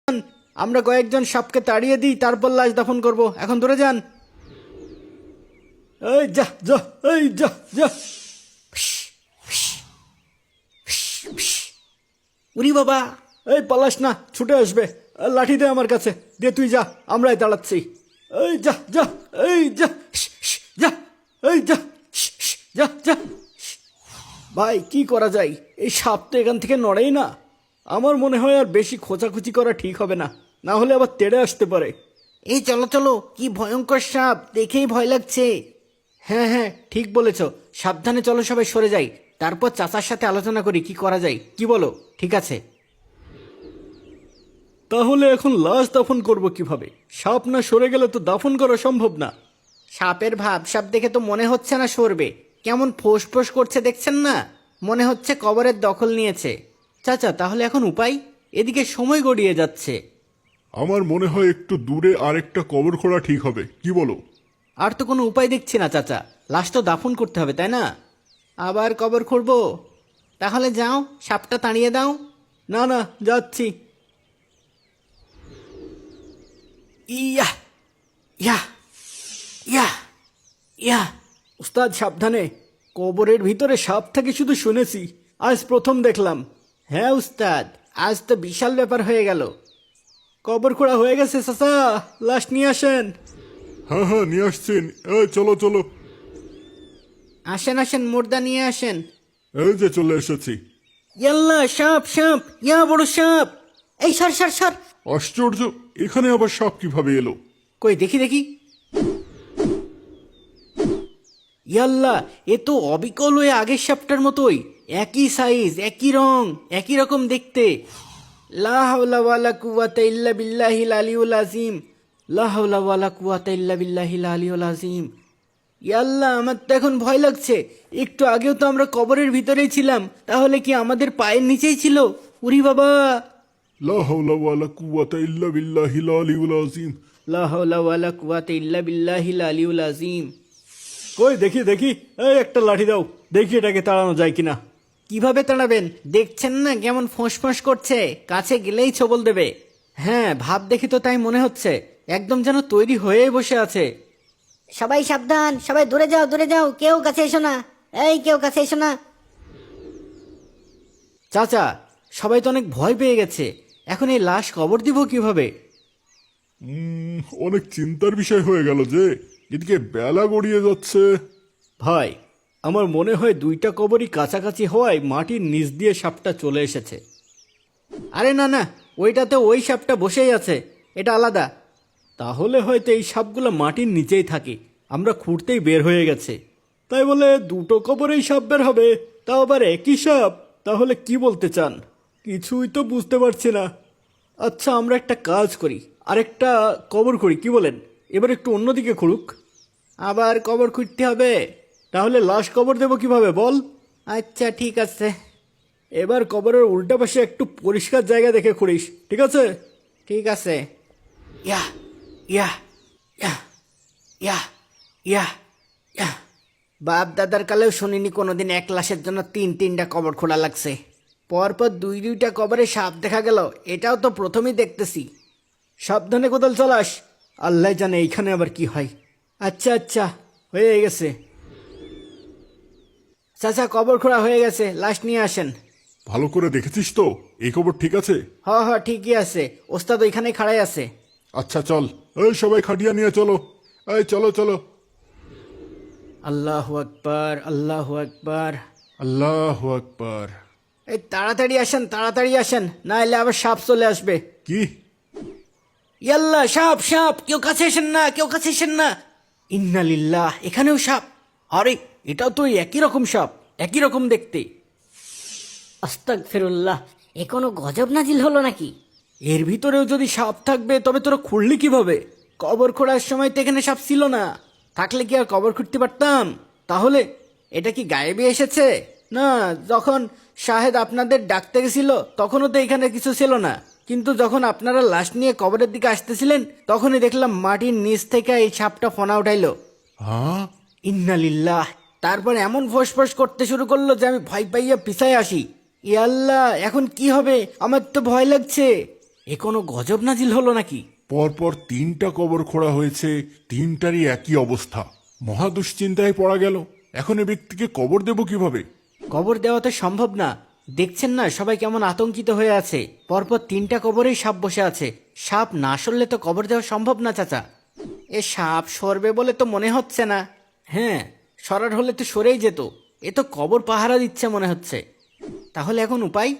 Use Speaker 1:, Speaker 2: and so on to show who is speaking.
Speaker 1: আমরা কয়েকজন সাপকে তাড়িয়ে দিই, তারপর লাশ দাফন করব। এখন দূরে যান। এই যা যা, এই যা যা। উরি বাবা, এই পালাস না, ছুটে আসবে। লাঠি দে আমার কাছে, দে তুই যা, আমরাই দাঁড়াচ্ছি। এই যা যা, এই যা যা, এই যা যা যা। ভাই কি করা যায়, এই সাপ তো এখান থেকে নড়েই না। আমার মনে হয় আর বেশি খোঁচাখুচি করা ঠিক হবে না, না হলে আবার তেড়ে আসতে পারে। এই চলো চলো, কি ভয়ঙ্কর সাপ, দেখেই ভয় লাগছে। হ্যাঁ হ্যাঁ ঠিক বলেছ, সাবধানে চলো, সবাই সরে যাই, তারপর চাচার সাথে আলোচনা করি কি করা যায়। কি বলো? ঠিক আছে। তাহলে এখন লাশ দাফন করব কিভাবে? সাপ না সরে গেলে তো দাফন করা সম্ভব না। সাপের ভাব সাপ দেখে তো মনে হচ্ছে না সরবে, কেমন ফোঁস ফোঁস করছে দেখছেন না, মনে হচ্ছে কবরের দখল নিয়েছে। চাচা তাহলে এখন উপায়? এদিকে সময় গড়িয়ে যাচ্ছে।
Speaker 2: আমার মনে হয় একটু দূরে আরেকটা কবর খোঁড়া ঠিক হবে, কি বলো?
Speaker 1: আর তো কোনো উপায় দেখছি না চাচা, লাশ তো দাফন করতে হবে তাই না? আবার কবর খুঁড়বো? তাহলে যাও, সাপটা তাড়িয়ে দাও। না না, যাচ্ছি। ইয়া ইয়া ইয়া ইয়া। উস্তাদ সাবধানে, কবরের ভিতরে সাপ থাকে শুধু শুনেছি, আজ প্রথম দেখলাম। হ্যাঁ উস্তাদ, আজ তো বিশাল ব্যাপার হয়ে গেল। কবর খোঁড়া হয়ে গেছে চাচা, লাশ নিয়ে আসেন।
Speaker 2: হ্যাঁ হ্যাঁ নিয়ে আসছেন, এই চলো চলো।
Speaker 1: আসেন আসেন, মুর্দা নিয়ে আসেন।
Speaker 2: এই যে চলে এসেছি।
Speaker 1: ইয়াল্লা, সাপ সাপ, ইয়া বড় সাপ। এই সর সর সর।
Speaker 2: আশ্চর্য, এখানে আবার সাপ কিভাবে এলো?
Speaker 1: কই দেখি দেখি। ইয়াল্লা, এ তো অবিকল হয়ে আগের সাপটার মতোই, একই সাইজ, একই রং, একই রকম দেখতে। লা হাওলা ওয়ালা কুওয়াতা ইল্লা বিল্লাহিল আলিয়ুল আযীম, লা হাওলা ওয়ালা কুওয়াতা ইল্লা বিল্লাহিল আলিয়ুল আযীম। ইয়াল্লা, আমার তো এখন ভয় লাগছে। একটু আগেও তো আমরা কবরের ভিতরেই ছিলাম, তাহলে কি আমাদের পায়ের নিচেই ছিল? উরি বাবা।
Speaker 2: লা হাওলা ওয়ালা কুওয়াতা ইল্লা বিল্লাহিল আলিয়ুল আযীম।
Speaker 1: লা হাওলা ওয়ালা কুওয়াতা ইল্লা বিল্লাহিল আলিয়ুল আযীম। কই দেখি দেখি, এই একটা লাঠি দাও, দেখি এটাকে তাড়ানো যায় কিনা। কিভাবে তাড়াবেন? দেখছেন না কেমন ফোঁস করছে, কাছে গেলেই ছবল দেবে। হ্যাঁ, ভাব দেখি তো তাই মনে হচ্ছে, একদম যেন তৈরি হয়েই বসে আছে।
Speaker 3: সবাই সাবধান, সবাই দূরে যাও দূরে যাও, কেউ কাছে এসো না, এই কেউ কাছে এসো না।
Speaker 1: চাচা, সবাই তো অনেক ভয় পেয়ে গেছে, এখন এই লাশ কবর দিব কিভাবে?
Speaker 2: অনেক চিন্তার বিষয় হয়ে গেল যে, এদিকে বেলা গড়িয়ে যাচ্ছে।
Speaker 1: ভাই, আমার মনে হয় দুইটা কবরই কাছাকাছি হওয়ায় মাটির নিচ দিয়ে সাপটা চলে এসেছে। আরে না না, ওইটাতে ওই সাপটা বসেই আছে, এটা আলাদা। তাহলে হয়তো এই সাপগুলো মাটির নিচেই থাকে, আমরা খুঁড়তেই বের হয়ে গেছে। তাই বলে দুটো কবরেই সাপ বের হবে, তাও আবার একই সাপ? তাহলে কি বলতে চান? কিছুই তো বুঝতে পারছি না। আচ্ছা, আমরা একটা কাজ করি, আরেকটা কবর করি, কি বলেন? এবার একটু অন্যদিকে খুঁড়ুক। আবার কবর খুঁড়তে হবে? তাহলে লাশ কবর দেবো কিভাবে বল? আচ্ছা ঠিক আছে, এবার কবরের উল্টা পাশে একটু পরিষ্কার জায়গা দেখে খুঁড়িস, ঠিক আছে? ঠিক আছে। ইয়া ইয়া ইয়া ইয়া ইয়া ইয়া। বাপ দাদার কালেও শুনিনি কোনোদিন এক লাশের জন্য তিনটা কবর খোঁড়া লাগছে। পরপর দুইটা কবরে সাপ দেখা গেল, এটাও তো প্রথমেই দেখতেছি। সাবধানে কোদাল চালাস, আল্লাহ জানে এইখানে আবার কি হয়। আচ্ছা আচ্ছা, হয়ে গেছে। চাচা, কবর খোঁড়া হয়ে গেছে, লাশ নিয়ে আসেন।
Speaker 2: ভালো করে দেখেছিস তো, এই খবর ঠিক আছে?
Speaker 1: হ হ ঠিকই আছে, ওস্তাদ ওইখানে খাড়াই আছে।
Speaker 2: আচ্ছা চল, এই সবাই খাটিয়া নিয়ে চলো, এই চলো চলো।
Speaker 1: আল্লাহু আকবার, আল্লাহু আকবার।
Speaker 2: আল্লাহু আকবার।
Speaker 1: এই তাড়াতাড়ি আসেন, তাড়াতাড়ি আসেন, না এলে আবার সাপ চলে আসবে।
Speaker 2: কি?
Speaker 1: ইয়াল্লা, সাপ সাপ, কেউ কাছে এসেন না, কেউ কাছে এসেন না। ইন্নালিল্লাহ, এখানেও সাপ। আরে, এটাও তো ওই একই রকম সাপ, একই রকম দেখতে।
Speaker 3: আস্তাগফিরুল্লাহ, এ কোনো গজব নাজিল হলো নাকি?
Speaker 1: এর ভিতরেও যদি সাপ থাকবে তবে তোরা খুঁড়লি কিভাবে? কবর খোঁড়ার সময় তো এখানে সাপ ছিল না, থাকলে কি আর কবর খুঁড়তে পারতাম? তাহলে এটা কি গায়েবে এসেছে? না, যখন শাহেদ আপনাদের ডাকতে গেছিল তখনও তো এখানে কিছু ছিল না, কিন্তু যখন আপনারা লাশ নিয়ে কবরের দিকে আসতেছিলেন তখনই দেখলাম মাটির নিচ থেকে এই সাপটা ফনা উঠাইলো।
Speaker 2: হ্যাঁ?
Speaker 1: ইন্নালিল্লাহ। তারপর এমন ফোঁস করতে শুরু করলো যে আমি ভয় পাইয়া পিছায় আসি। ইয়াল্লাহ, এখন কি হবে? আমার তো ভয় লাগছে। এ কোনো গজব নাজিল হলো নাকি?
Speaker 2: পরপর 3টা কবর খোঁড়া হয়েছে, 3টারই একই অবস্থা। মহা দুশ্চিন্তায় পড়া গেল। এখন এ ব্যক্তিকে কবর দেব কিভাবে?
Speaker 1: কবর দেওয়া তো সম্ভব না। দেখছেন না সবাই কেমন আতঙ্কিত হয়ে আছে। পরপর 3টা কবরেই সাপ বসে আছে। সাপ না সরলে তো কবর দেওয়া সম্ভব না চাচা। এ সাপ সরবে বলে তো মনে হচ্ছে না। হ্যাঁ, সরার হলে তো সরেই যেত। এ তো কবর পাহারা দিচ্ছে মনে হচ্ছে। তাহলে এখন উপায়?